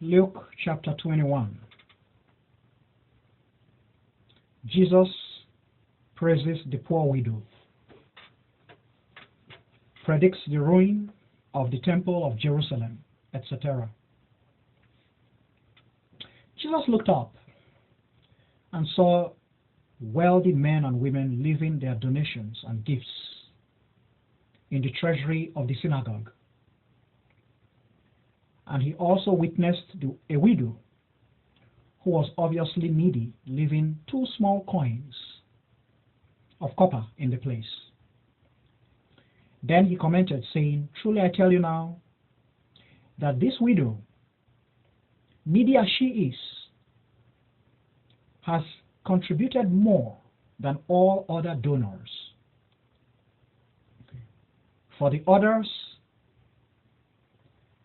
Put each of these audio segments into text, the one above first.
Luke chapter 21. Jesus praises the poor widow, predicts the ruin of the temple of Jerusalem, etc. Jesus looked up and saw wealthy men and women leaving their donations and gifts in the treasury of the synagogue. And he also witnessed a widow who was obviously needy, leaving 2 small coins of copper in the place. Then he commented, saying, "Truly I tell you now, that this widow, needy as she is, has contributed more than all other donors. For the others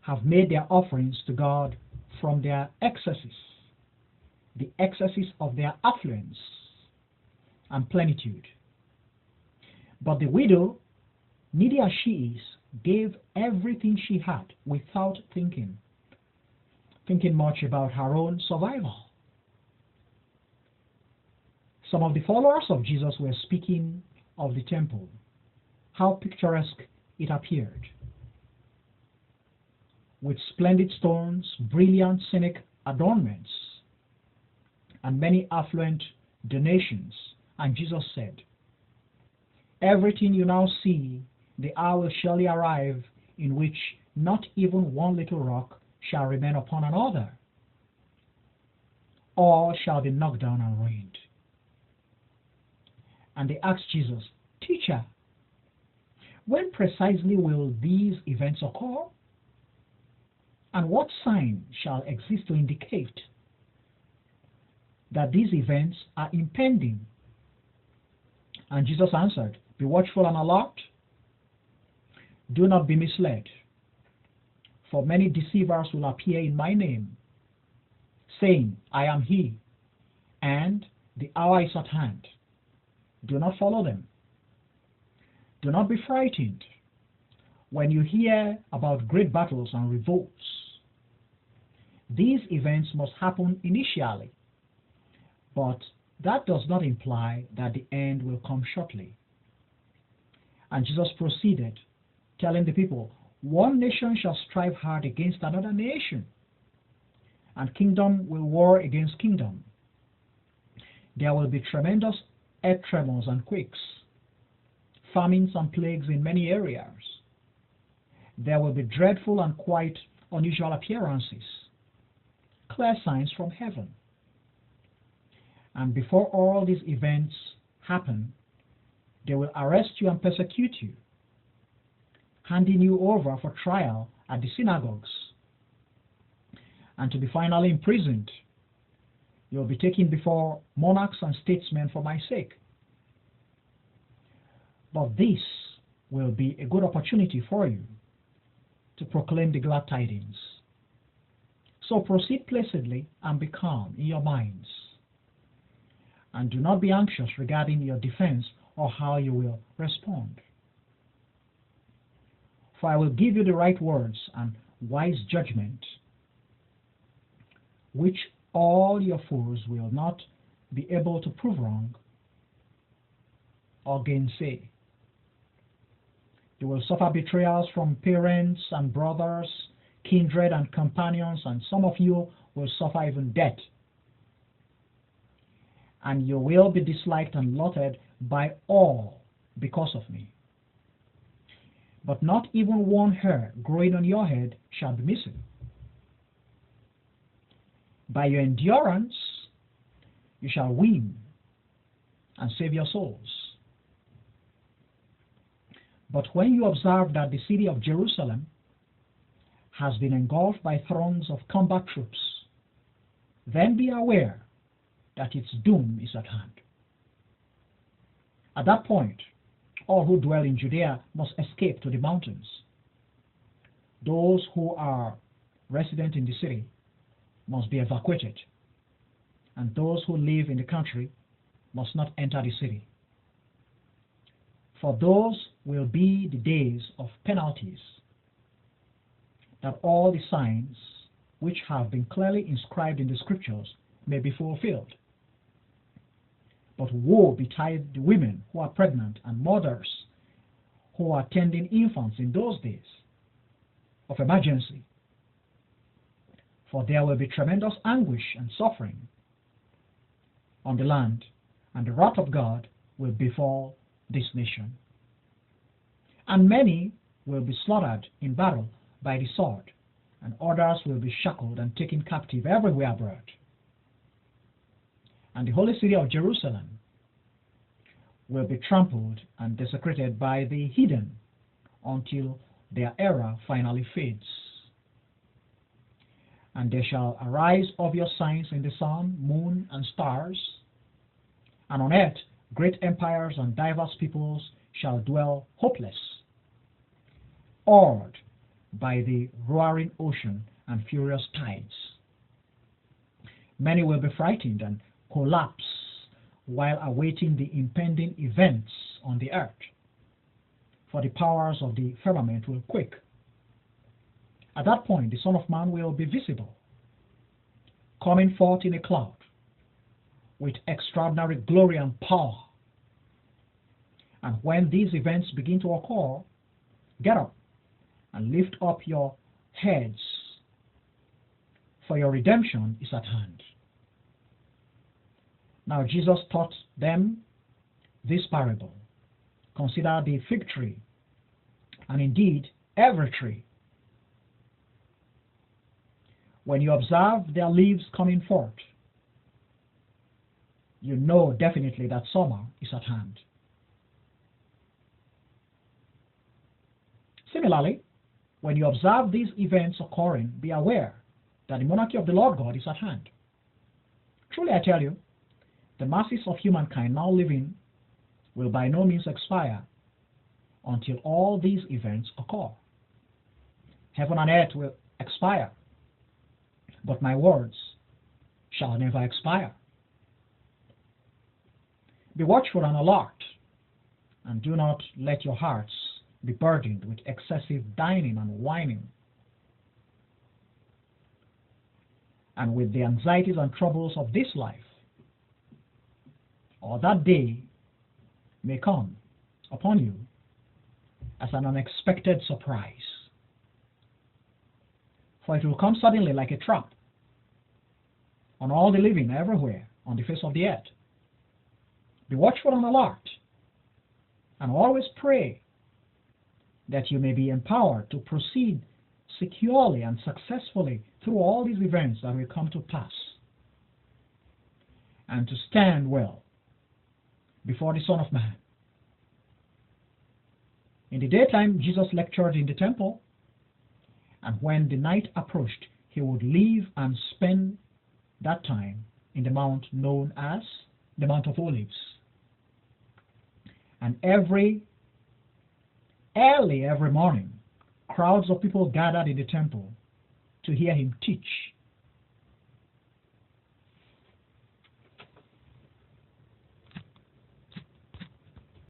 have made their offerings to God from their excesses, the excesses of their affluence and plenitude. But the widow, needy as she is, gave everything she had without thinking much about her own survival." Some of the followers of Jesus were speaking of the temple, how picturesque it appeared, with splendid stones, brilliant scenic adornments, and many affluent donations. And Jesus said, "Everything you now see, the hour will surely arrive in which not even one little rock shall remain upon another. All shall be knocked down and ruined." And they asked Jesus, "Teacher, when precisely will these events occur? And what sign shall exist to indicate that these events are impending?" And Jesus answered, "Be watchful and alert. Do not be misled. For many deceivers will appear in my name, saying, 'I am he,' and 'the hour is at hand.' Do not follow them. Do not be frightened when you hear about great battles and revolts. These events must happen initially, but that does not imply that the end will come shortly." And Jesus proceeded, telling the people, "One nation shall strive hard against another nation, and kingdom will war against kingdom. There will be tremendous earth tremors and quakes, famines and plagues in many areas. There will be dreadful and quite unusual appearances, clear signs from heaven. And before all these events happen, they will arrest you and persecute you, handing you over for trial at the synagogues, and to be finally imprisoned. You will be taken before monarchs and statesmen for my sake. But this will be a good opportunity for you to proclaim the glad tidings. So proceed placidly and be calm in your minds, and do not be anxious regarding your defense or how you will respond. For I will give you the right words and wise judgment, which all your foes will not be able to prove wrong or gainsay. You will suffer betrayals from parents and brothers, kindred and companions, and some of you will suffer even death. And you will be disliked and loathed by all because of me. But not even one hair growing on your head shall be missing. By your endurance you shall win and save your souls. But when you observe that the city of Jerusalem has been engulfed by throngs of combat troops, then be aware that its doom is at hand. At that point, all who dwell in Judea must escape to the mountains. Those who are resident in the city must be evacuated, and those who live in the country must not enter the city. For those will be the days of penalties, that all the signs which have been clearly inscribed in the scriptures may be fulfilled. But woe betide the women who are pregnant and mothers who are tending infants in those days of emergency. For there will be tremendous anguish and suffering on the land, and the wrath of God will befall this nation. And many will be slaughtered in battle by the sword, and others will be shackled and taken captive everywhere abroad. And the holy city of Jerusalem will be trampled and desecrated by the heathen until their era finally fades. And there shall arise obvious signs in the sun, moon, and stars, and on earth great empires and diverse peoples shall dwell hopeless, awed by the roaring ocean and furious tides. Many will be frightened and collapse while awaiting the impending events on the earth, for the powers of the firmament will quake. At that point, the Son of Man will be visible, coming forth in a cloud with extraordinary glory and power. And when these events begin to occur, get up and lift up your heads, for your redemption is at hand. Now Jesus taught them this parable. Consider the fig tree, and indeed every tree. When you observe their leaves coming forth, you know definitely that summer is at hand. Similarly, when you observe these events occurring, be aware that the monarchy of the Lord God is at hand. Truly I tell you, the masses of humankind now living will by no means expire until all these events occur. Heaven and earth will expire, but my words shall never expire. Be watchful and alert, and do not let your hearts be burdened with excessive dining and whining, and with the anxieties and troubles of this life, or that day may come upon you as an unexpected surprise. For it will come suddenly like a trap on all the living everywhere on the face of the earth. Be watchful and alert, and always pray that you may be empowered to proceed securely and successfully through all these events that will come to pass, and to stand well before the Son of Man. In the daytime, Jesus lectured in the temple, and when the night approached, he would leave and spend that time in the mount known as the Mount of Olives. And early every morning, crowds of people gathered in the temple to hear him teach